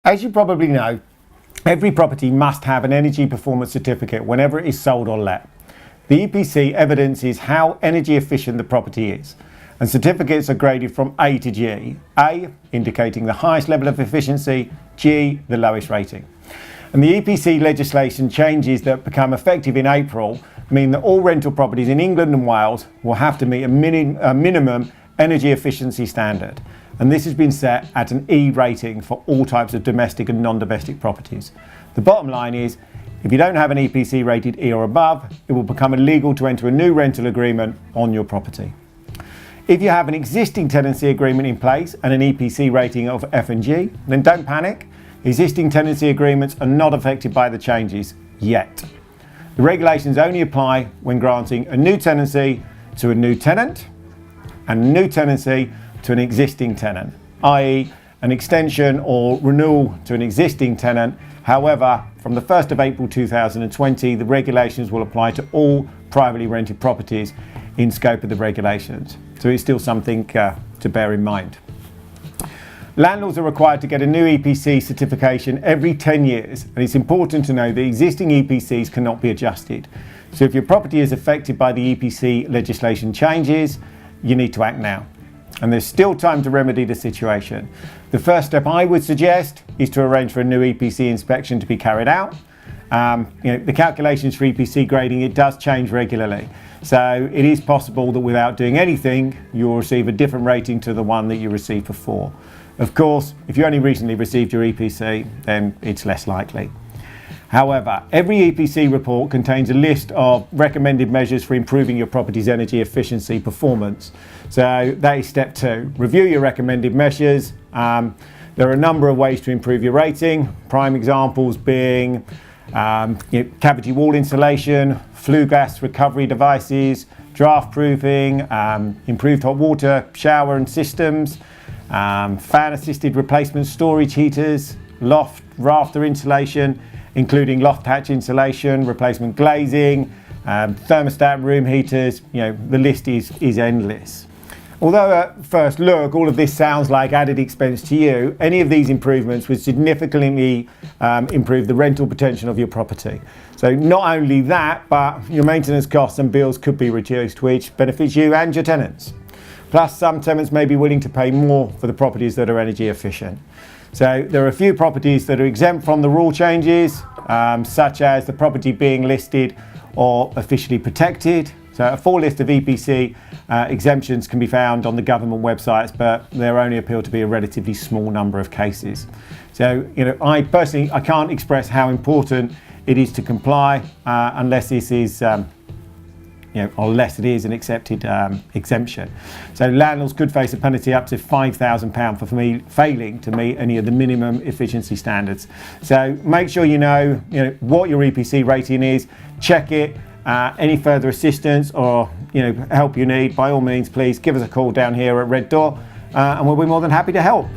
As you probably know, every property must have an energy performance certificate whenever it is sold or let. The EPC evidences how energy efficient the property is, and certificates are graded from A to G. A indicating the highest level of efficiency, G the lowest rating. And the EPC legislation changes that become effective in April mean that all rental properties in England and Wales will have to meet a minimum energy efficiency standard. And this has been set at an E rating for all types of domestic and non-domestic properties. The bottom line is, if you don't have an EPC rated E or above, it will become illegal to enter a new rental agreement on your property. If you have an existing tenancy agreement in place and an EPC rating of F and G, then don't panic. Existing tenancy agreements are not affected by the changes yet. The regulations only apply when granting a new tenancy to a new tenant and a new tenancy to an existing tenant, i.e. an extension or renewal to an existing tenant. However, from the 1st of April 2020, the regulations will apply to all privately rented properties in scope of the regulations. So it's still something to bear in mind. Landlords are required to get a new EPC certification every 10 years, and it's important to know that existing EPCs cannot be adjusted. So if your property is affected by the EPC legislation changes, you need to act now. And there's still time to remedy the situation. The first step I would suggest is to arrange for a new EPC inspection to be carried out. The calculations for EPC grading, it does change regularly. So it is possible that without doing anything, you'll receive a different rating to the one that you received before. Of course, if you only recently received your EPC, then it's less likely. However, every EPC report contains a list of recommended measures for improving your property's energy efficiency performance. So that is step 2. Review your recommended measures. There are a number of ways to improve your rating. Prime examples being cavity wall insulation, flue gas recovery devices, draft proofing, improved hot water shower and systems, fan assisted replacement storage heaters, loft rafter insulation, including loft hatch insulation, replacement glazing, thermostat room heaters. The list is endless. Although at first look all of this sounds like added expense to you, any of these improvements would significantly improve the rental potential of your property. So not only that, but your maintenance costs and bills could be reduced, which benefits you and your tenants. Plus, some tenants may be willing to pay more for the properties that are energy efficient. So there are a few properties that are exempt from the rule changes, such as the property being listed or officially protected. So a full list of EPC exemptions can be found on the government websites, but they're only appeal to be a relatively small number of cases. So, I personally can't express how important it is to comply unless this is unless it is an accepted exemption. So landlords could face a penalty up to £5,000 for failing to meet any of the minimum efficiency standards. So make sure you know what your EPC rating is, check it. Any further assistance or help you need, by all means, please give us a call down here at RedDoor, and we'll be more than happy to help.